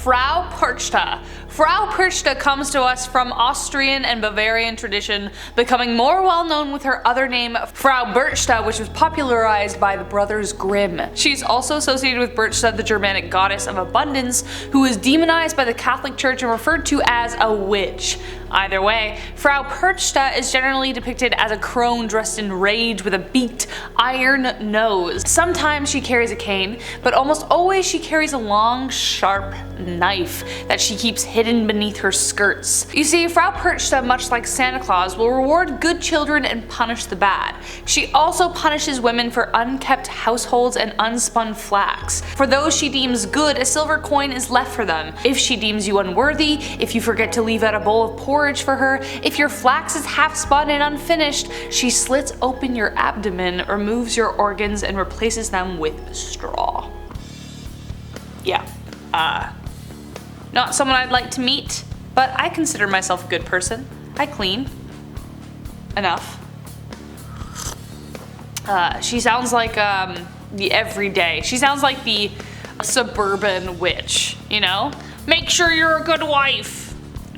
Frau Perchta. Frau Perchta comes to us from Austrian and Bavarian tradition, becoming more well known with her other name Frau Perchta, which was popularized by the brothers Grimm. She's also associated with Perchta, the Germanic goddess of abundance, who is demonized by the Catholic Church and referred to as a witch. Either way, Frau Perchta is generally depicted as a crone dressed in rage with a beaked iron nose. Sometimes she carries a cane, but almost always she carries a long, sharp knife that she keeps hidden beneath her skirts. You see, Frau Perchta, much like Santa Claus, will reward good children and punish the bad. She also punishes women for unkept households and unspun flax. For those she deems good, a silver coin is left for them. If she deems you unworthy, if you forget to leave out a bowl of porridge for her, if your flax is half spun and unfinished, she slits open your abdomen, removes your organs, and replaces them with straw. Yeah, not someone I'd like to meet, but I consider myself a good person. I clean. Enough. She sounds like, the everyday. She sounds like the suburban witch, you know? Make sure you're a good wife.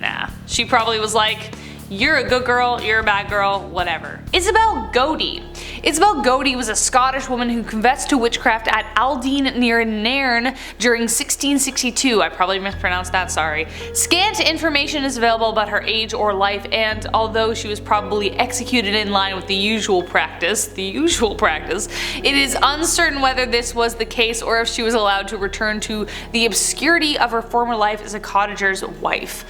Nah, she probably was like, you're a good girl, you're a bad girl, whatever. Isabel Gaither. Isabel Gaither was a Scottish woman who confessed to witchcraft at Aldine near Nairn during 1662. I probably mispronounced that, sorry. Scant information is available about her age or life, and although she was probably executed in line with the usual practice, it is uncertain whether this was the case or if she was allowed to return to the obscurity of her former life as a cottager's wife.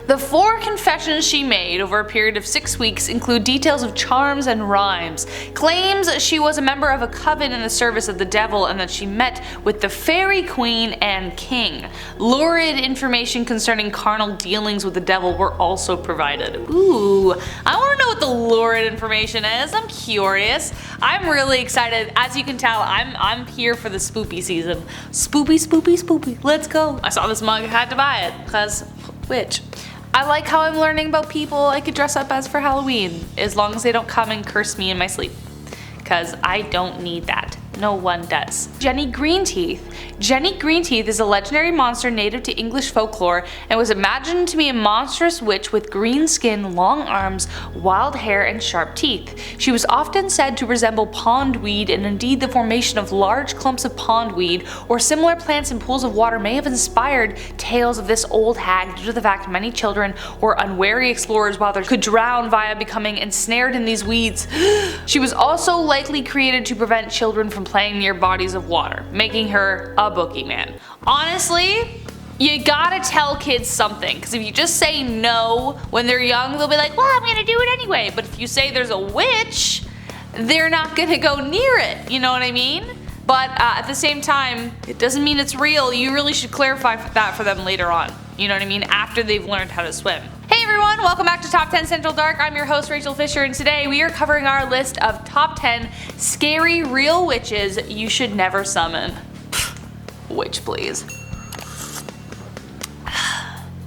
The 4 confessions she made over a period of 6 weeks include details of charms and rhymes, claims she was a member of a coven in the service of the devil and that she met with the fairy queen and king. Lurid information concerning carnal dealings with the devil were also provided. Ooh, I want to know what the lurid information is. I'm curious. I'm really excited. As you can tell, I'm here for the spoopy season. Spoopy. Let's go. I saw this mug, I had to buy it, cause witch. I like how I'm learning about people I could dress up as for Halloween, as long as they don't come and curse me in my sleep. Cause I don't need that. No one does. Jenny Greenteeth. Jenny Greenteeth is a legendary monster native to English folklore and was imagined to be a monstrous witch with green skin, long arms, wild hair, and sharp teeth. She was often said to resemble pondweed, and indeed the formation of large clumps of pondweed or similar plants in pools of water may have inspired tales of this old hag due to the fact many children or unwary explorers while they could drown via becoming ensnared in these weeds. She was also likely created to prevent children from playing near bodies of water, making her a boogeyman. Honestly, you gotta tell kids something, because if you just say no when they're young, they'll be like, well, I'm gonna do it anyway. But if you say there's a witch, they're not gonna go near it, you know what I mean? But at the same time, it doesn't mean it's real. You really should clarify that for them later on, you know what I mean, after they've learned how to swim. Hey everyone, welcome back to Top 10 Central Dark. I'm your host Rachel Fisher, and today we are covering our list of top 10 scary real witches you should never summon. Witch please.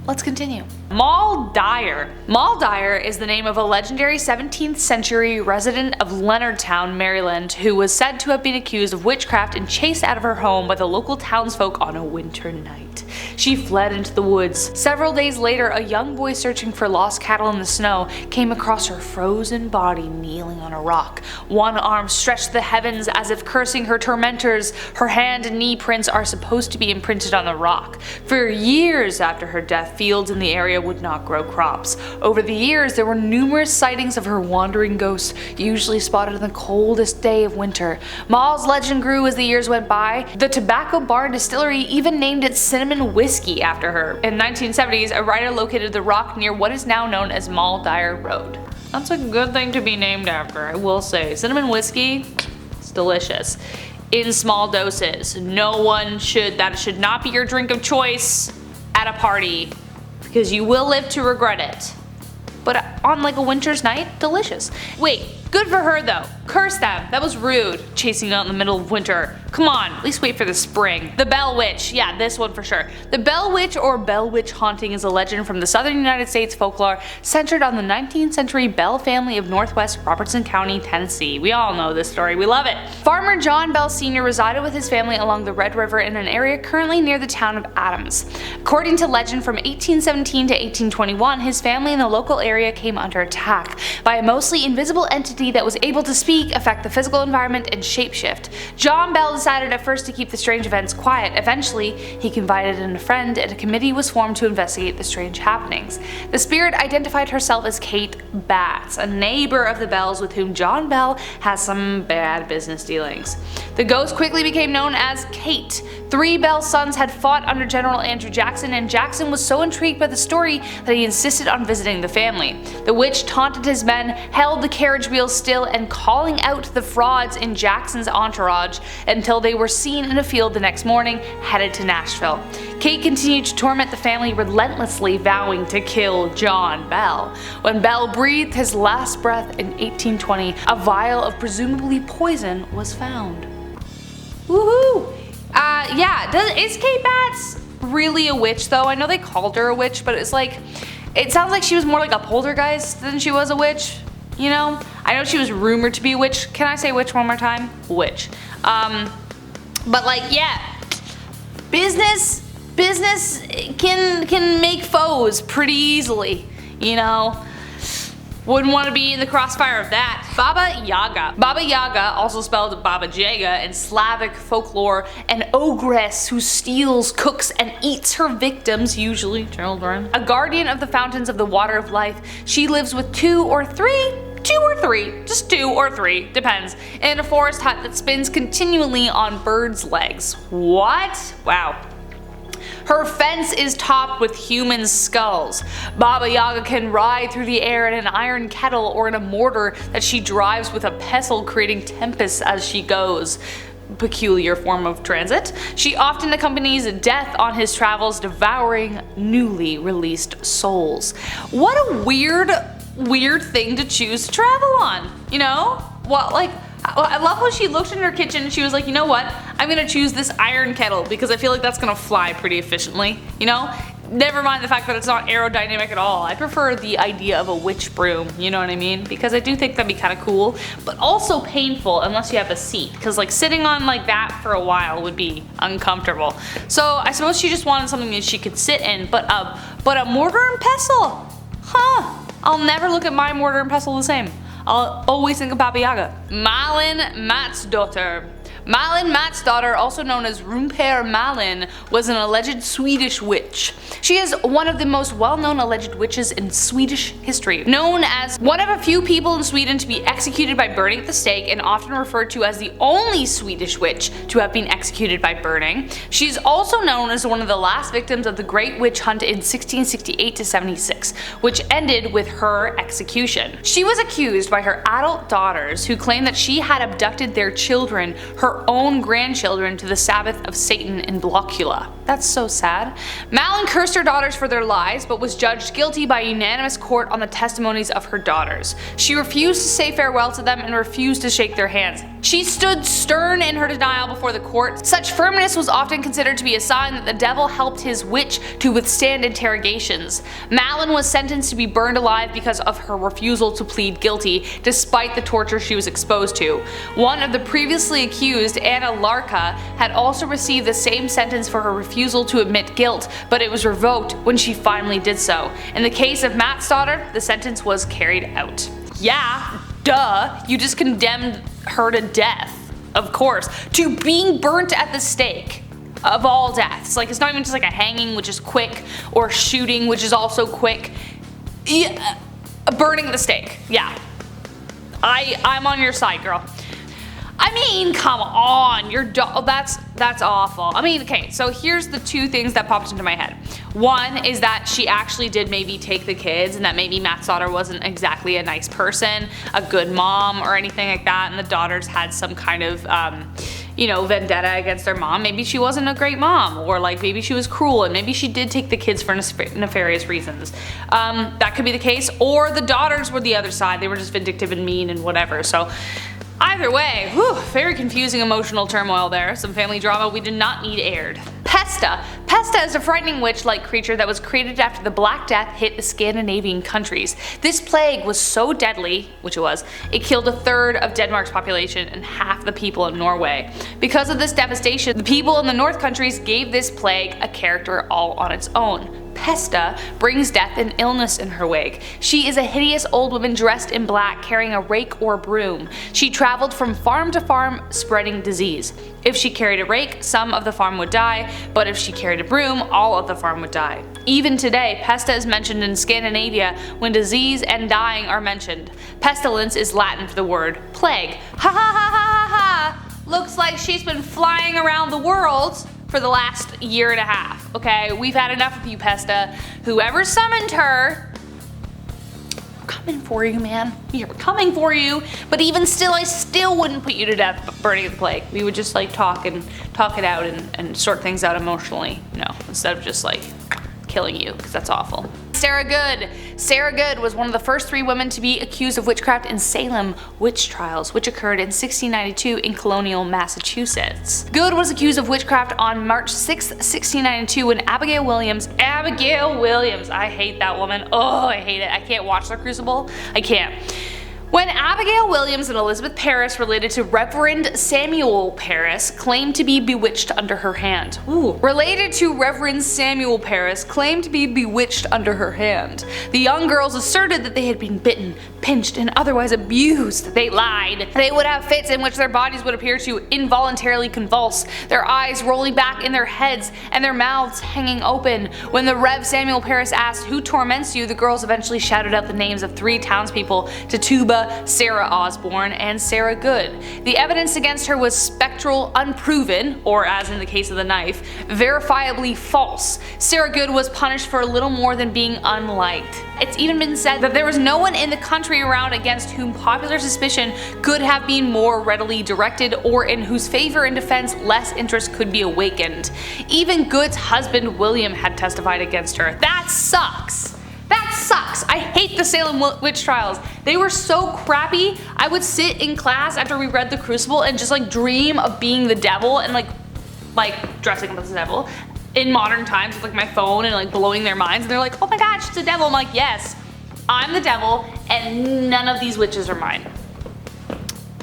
Let's continue. Mal Dyer. Mal Dyer is the name of a legendary 17th century resident of Leonardtown, Maryland, who was said to have been accused of witchcraft and chased out of her home by the local townsfolk on a winter night. She fled into the woods. Several days later, a young boy searching for lost cattle in the snow came across her frozen body kneeling on a rock. One arm stretched to the heavens as if cursing her tormentors. Her hand and knee prints are supposed to be imprinted on the rock. For years after her death, fields in the area would not grow crops. Over the years, there were numerous sightings of her wandering ghosts, usually spotted on the coldest day of winter. Mal's legend grew as the years went by. The Tobacco Barn Distillery even named it cinnamon whiskey after her. In the 1970s, a writer located the rock near what is now known as Mal Dyer Road. That's a good thing to be named after, I will say. Cinnamon whiskey, it's delicious. In small doses. That should not be your drink of choice at a party, because you will live to regret it. But on like a winter's night, delicious. Wait, good for her though. Curse them. That was rude, chasing out in the middle of winter. Come on, at least wait for the spring. The Bell Witch. Yeah, this one for sure. The Bell Witch or Bell Witch haunting is a legend from the southern United States folklore centered on the 19th century Bell family of northwest Robertson County, Tennessee. We all know this story. We love it. Farmer John Bell Sr. resided with his family along the Red River in an area currently near the town of Adams. According to legend, from 1817 to 1821, his family in the local area came under attack by a mostly invisible entity that was able to speak, affect the physical environment, and shapeshift. John Bell decided at first to keep the strange events quiet. Eventually, he confided in a friend and a committee was formed to investigate the strange happenings. The spirit identified herself as Kate Batts, a neighbor of the Bells with whom John Bell has some bad business dealings. The ghost quickly became known as Kate. 3 Bell sons had fought under General Andrew Jackson, and Jackson was so intrigued by the story that he insisted on visiting the family. The witch taunted his men, held the carriage wheels still, and calling out the frauds in Jackson's entourage until they were seen in a field the next morning, headed to Nashville. Kate continued to torment the family, relentlessly vowing to kill John Bell. When Bell breathed his last breath in 1820, a vial of presumably poison was found. Woohoo! Is Kate Batts really a witch though? I know they called her a witch, but it's like, it sounds like she was more like a poltergeist than she was a witch, you know? I know she was rumored to be a witch. Can I say witch one more time? Witch. But like, yeah, business can make foes pretty easily, you know? Wouldn't want to be in the crossfire of that. Baba Yaga. Baba Yaga, also spelled Baba Jaga in Slavic folklore, an ogress who steals, cooks, and eats her victims, usually children. A guardian of the fountains of the water of life, she lives with two or three, depends, in a forest hut that spins continually on birds' legs. What? Wow. Her fence is topped with human skulls. Baba Yaga can ride through the air in an iron kettle or in a mortar that she drives with a pestle, creating tempests as she goes. Peculiar form of transit. She often accompanies death on his travels, devouring newly released souls. What a weird thing to choose to travel on, you know? What, like, I love how she looked in her kitchen and she was like, you know what, I'm gonna choose this iron kettle because I feel like that's gonna fly pretty efficiently, you know? Never mind the fact that it's not aerodynamic at all. I prefer the idea of a witch broom, you know what I mean? Because I do think that'd be kind of cool, but also painful unless you have a seat, because like sitting on like that for a while would be uncomfortable. So I suppose she just wanted something that she could sit in, but a mortar and pestle? Huh, I'll never look at my mortar and pestle the same. I'll always think of Baba Yaga. Malin Matsdotter. Malin Matsdotter, also known as Rumper Malin, was an alleged Swedish witch. She is one of the most well-known alleged witches in Swedish history, known as one of a few people in Sweden to be executed by burning at the stake, and often referred to as the only Swedish witch to have been executed by burning. She is also known as one of the last victims of the Great Witch Hunt in 1668 to 76, which ended with her execution. She was accused by her adult daughters, who claimed that she had abducted their children, her own grandchildren, to the Sabbath of Satan in Blockula. That's so sad. Malin cursed her daughters for their lies, but was judged guilty by unanimous court on the testimonies of her daughters. She refused to say farewell to them and refused to shake their hands. She stood stern in her denial before the court. Such firmness was often considered to be a sign that the devil helped his witch to withstand interrogations. Malin was sentenced to be burned alive because of her refusal to plead guilty, despite the torture she was exposed to. One of the previously accused, Anna Larka, had also received the same sentence for her refusal to admit guilt, but it was revoked when she finally did so. In the case of Matsdotter, the sentence was carried out. Yeah, duh, you just condemned her to death, of course, to being burnt at the stake. Of all deaths. Like, it's not even just like a hanging, which is quick, or shooting, which is also quick. Yeah, burning at the stake. Yeah. I'm on your side, girl. I mean, come on, that's awful. I mean, okay, so here's the two things that popped into my head. One is that she actually did maybe take the kids, and that maybe Matsdotter wasn't exactly a nice person, a good mom, or anything like that, and the daughters had some kind of, you know, vendetta against their mom. Maybe she wasn't a great mom, or like maybe she was cruel, and maybe she did take the kids for nefarious reasons. That could be the case, or the daughters were the other side. They were just vindictive and mean and whatever. So Either way, whew, very confusing emotional turmoil there. Some family drama we did not need aired. Pesta. Pesta is a frightening witch-like creature that was created after the Black Death hit the Scandinavian countries. This plague was so deadly, which it was, it killed 1/3 of Denmark's population and half the people in Norway. Because of this devastation, the people in the North countries gave this plague a character all on its own. Pesta brings death and illness in her wake. She is a hideous old woman dressed in black carrying a rake or broom. She traveled from farm to farm spreading disease. If she carried a rake, some of the farm would die, but if she carried a broom, all of the farm would die. Even today, Pesta is mentioned in Scandinavia when disease and dying are mentioned. Pestilence is Latin for the word plague. Ha ha ha ha ha ha! Looks like she's been flying around the world for the last year and a half. Okay, we've had enough of you, Pesta. Whoever summoned her, we're coming for you, man. We are coming for you. But even still, I still wouldn't put you to death burning the plague. We would just like talk it out and sort things out emotionally, instead of just like killing you, because that's awful. Sarah Goode. Sarah Goode was one of the first 3 women to be accused of witchcraft in Salem witch trials, which occurred in 1692 in colonial Massachusetts. Goode was accused of witchcraft on March 6, 1692 when Abigail Williams, I hate that woman, oh I hate it, I can't watch The Crucible, I can't. When Abigail Williams and Elizabeth Parris, related to Reverend Samuel Parris, claimed to be bewitched under her hand. Related to Reverend Samuel Parris, claimed to be bewitched under her hand. The young girls asserted that they had been bitten, pinched, and otherwise abused. They lied. They would have fits in which their bodies would appear to involuntarily convulse, their eyes rolling back in their heads and their mouths hanging open. When the Rev Samuel Parris asked, "Who torments you?" the girls eventually shouted out the names of 3 townspeople, Tituba, Sarah Osborne, and Sarah Goode. The evidence against her was spectral, unproven, or as in the case of the knife, verifiably false. Sarah Goode was punished for little more than being unliked. It's even been said that there was no one in the country around against whom popular suspicion could have been more readily directed, or in whose favor and defense less interest could be awakened. Even Goode's husband William had testified against her. That sucks! That sucks! I hate the Salem witch trials. They were so crappy. I would sit in class after we read The Crucible and just like dream of being the devil and like dressing up as the devil in modern times with like my phone and like blowing their minds, and they're like, oh my gosh, it's a devil. I'm like, yes, I'm the devil and none of these witches are mine.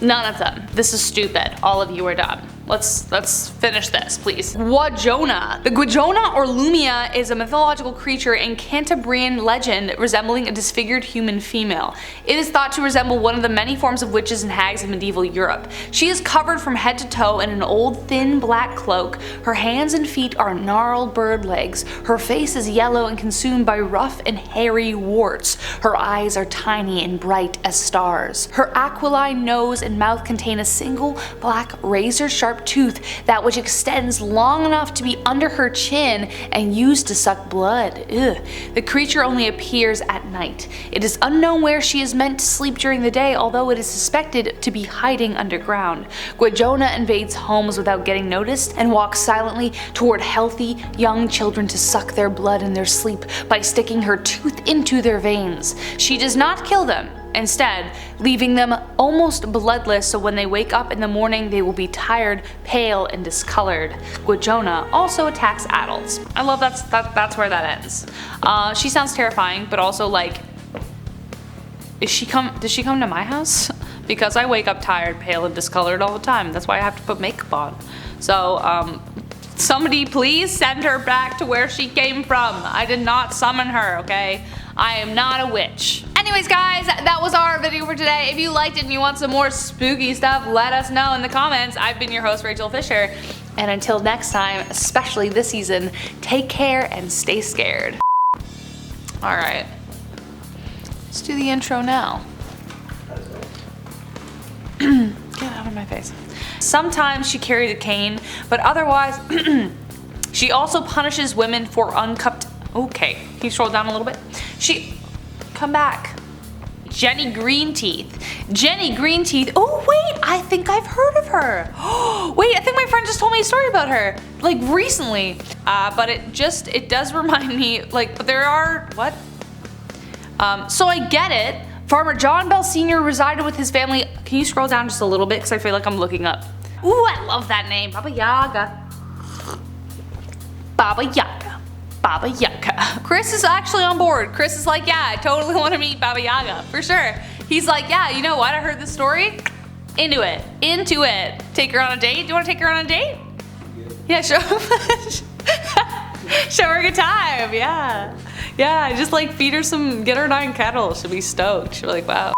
None of them. This is stupid. All of you are dumb. Let's finish this, please. Gwyjona. The Gwyjona or Lumia is a mythological creature in Cantabrian legend resembling a disfigured human female. It is thought to resemble one of the many forms of witches and hags in medieval Europe. She is covered from head to toe in an old thin black cloak. Her hands and feet are gnarled bird legs. Her face is yellow and consumed by rough and hairy warts. Her eyes are tiny and bright as stars. Her aquiline nose and mouth contain a single black razor-sharp tooth, that which extends long enough to be under her chin and used to suck blood. Ugh. The creature only appears at night. It is unknown where she is meant to sleep during the day, although it is suspected to be hiding underground. Gwyjona invades homes without getting noticed and walks silently toward healthy young children to suck their blood in their sleep by sticking her tooth into their veins. She does not kill them, instead leaving them almost bloodless, so when they wake up in the morning they will be tired, pale, and discolored. Gwyjona also attacks adults. I love that's where that ends. She sounds terrifying, but also like, does she come to my house? Because I wake up tired, pale, and discolored all the time. That's why I have to put makeup on. So somebody please send her back to where she came from. I did not summon her, okay? I am not a witch. Anyways guys, that was our video for today. If you liked it and you want some more spooky stuff, let us know in the comments. I've been your host, Rachel Fisher, and until next time, especially this season, take care and stay scared. Alright, let's do the intro now. Get out of my face. Sometimes she carries a cane, but otherwise she also punishes women for unkept. Okay, can you scroll down a little bit? Come back. Jenny Greenteeth. Jenny Greenteeth. Oh wait, I think I've heard of her. Wait, I think my friend just told me a story about her, like recently. But it does remind me, like, but there are, what? So I get it. Farmer John Bell Sr. resided with his family. Can you scroll down just a little bit because I feel like I'm looking up. Ooh, I love that name, Baba Yaga. Baba Yaga. Baba Yaga. Chris is actually on board. Chris is like, yeah, I totally want to meet Baba Yaga, for sure. He's like, yeah, you know what? I heard this story. Into it. Into it. Take her on a date? Do you want to take her on a date? Yeah, show show her a good time. Yeah. Yeah, just like feed her some, get her 9 kettles. She'll be stoked. She'll be like, wow.